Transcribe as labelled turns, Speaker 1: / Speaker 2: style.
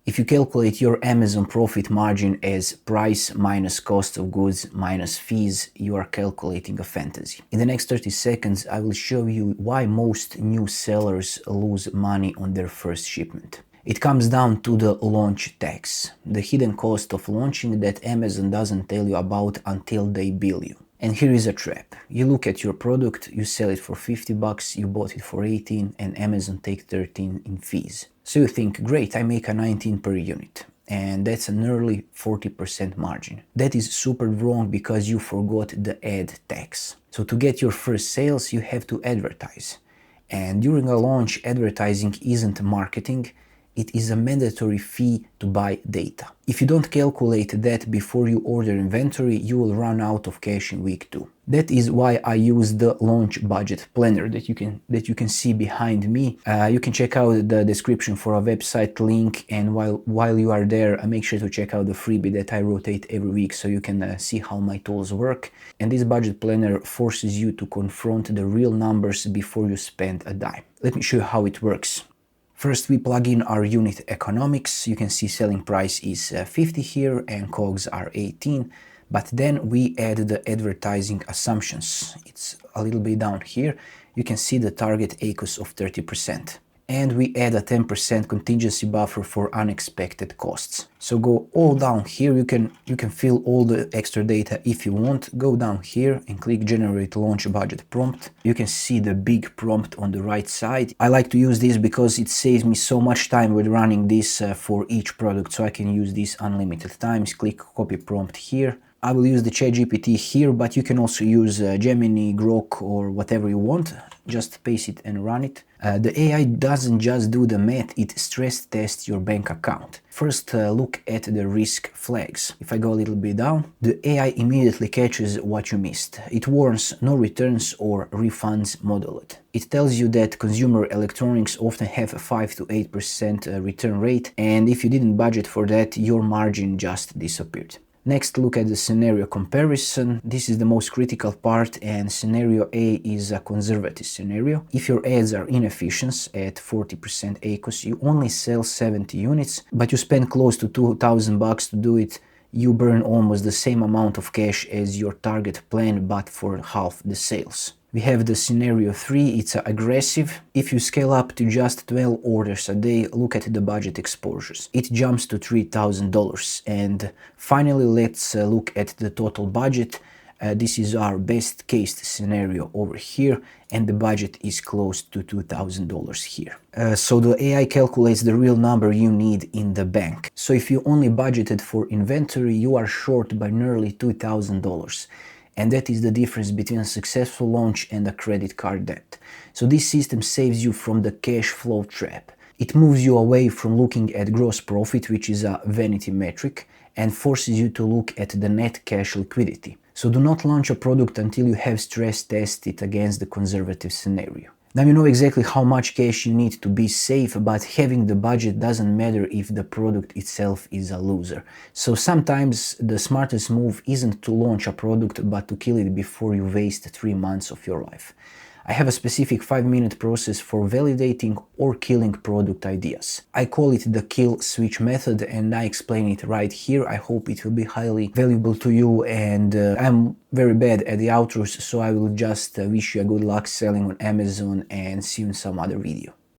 Speaker 1: If you calculate your Amazon profit margin as price minus cost of goods minus fees, you are calculating a fantasy. In the next 30 seconds, I will show you why most new sellers lose money on their first shipment. It comes down to the launch tax, the hidden cost of launching that Amazon doesn't tell you about until they bill you. And here is a trap. You look at your product, you sell it for 50 bucks, you bought it for 18, and Amazon take 13 in fees. So you think, great, I make a 19 per unit. And that's a nearly 40% margin. That is super wrong because you forgot the ad tax. So to get your first sales, you have to advertise. And during a launch, advertising isn't marketing. It is a mandatory fee to buy data. If you don't calculate that before you order inventory, you will run out of cash in week 2. That is why I use the launch budget planner that you can see behind me. You can check out the description for a website link, and while you are there, make sure to check out the freebie that I rotate every week so you can see how my tools work. And this budget planner forces you to confront the real numbers before you spend a dime. Let me show you how it works. First, we plug in our unit economics. You can see selling price is 50 here and COGS are 18. But then we add the advertising assumptions. It's a little bit down here. You can see the target ACOS of 30%. And we add a 10% contingency buffer for unexpected costs. So go all down here. You can fill all the extra data if you want. Go down here and click generate launch budget prompt. You can see the big prompt on the right side. I like to use this because it saves me so much time with running this for each product, so I can use this unlimited times. Click copy prompt here. I will use the ChatGPT here, but you can also use Gemini, Grok, or whatever you want. Just paste it and run it. The AI doesn't just do the math, it stress tests your bank account. First, look at the risk flags. If I go a little bit down, the AI immediately catches what you missed. It warns no returns or refunds modeled. It tells you that consumer electronics often have a 5 to 8% return rate, and if you didn't budget for that, your margin just disappeared. Next, look at the scenario comparison. This is the most critical part, and scenario A is a conservative scenario. If your ads are inefficient at 40% ACOS, you only sell 70 units, but you spend close to 2,000 bucks to do it. You burn almost the same amount of cash as your target plan, but for half the sales. We have the scenario 3, it's aggressive. If you scale up to just 12 orders a day, look at the budget exposures. It jumps to $3,000. And finally, let's look at the total budget. This is our best case scenario over here, and the budget is close to $2,000 here. So the AI calculates the real number you need in the bank. So if you only budgeted for inventory, you are short by nearly $2,000. And that is the difference between a successful launch and a credit card debt. So this system saves you from the cash flow trap. It moves you away from looking at gross profit, which is a vanity metric, and forces you to look at the net cash liquidity. So do not launch a product until you have stress tested it against the conservative scenario. Now you know exactly how much cash you need to be safe, but having the budget doesn't matter if the product itself is a loser. So sometimes the smartest move isn't to launch a product, but to kill it before you waste 3 months of your life. I have a specific 5-minute process for validating or killing product ideas. I call it the kill switch method, and I explain it right here. I hope it will be highly valuable to you, and I'm very bad at the outros, so I will just wish you a good luck selling on Amazon and see you in some other video.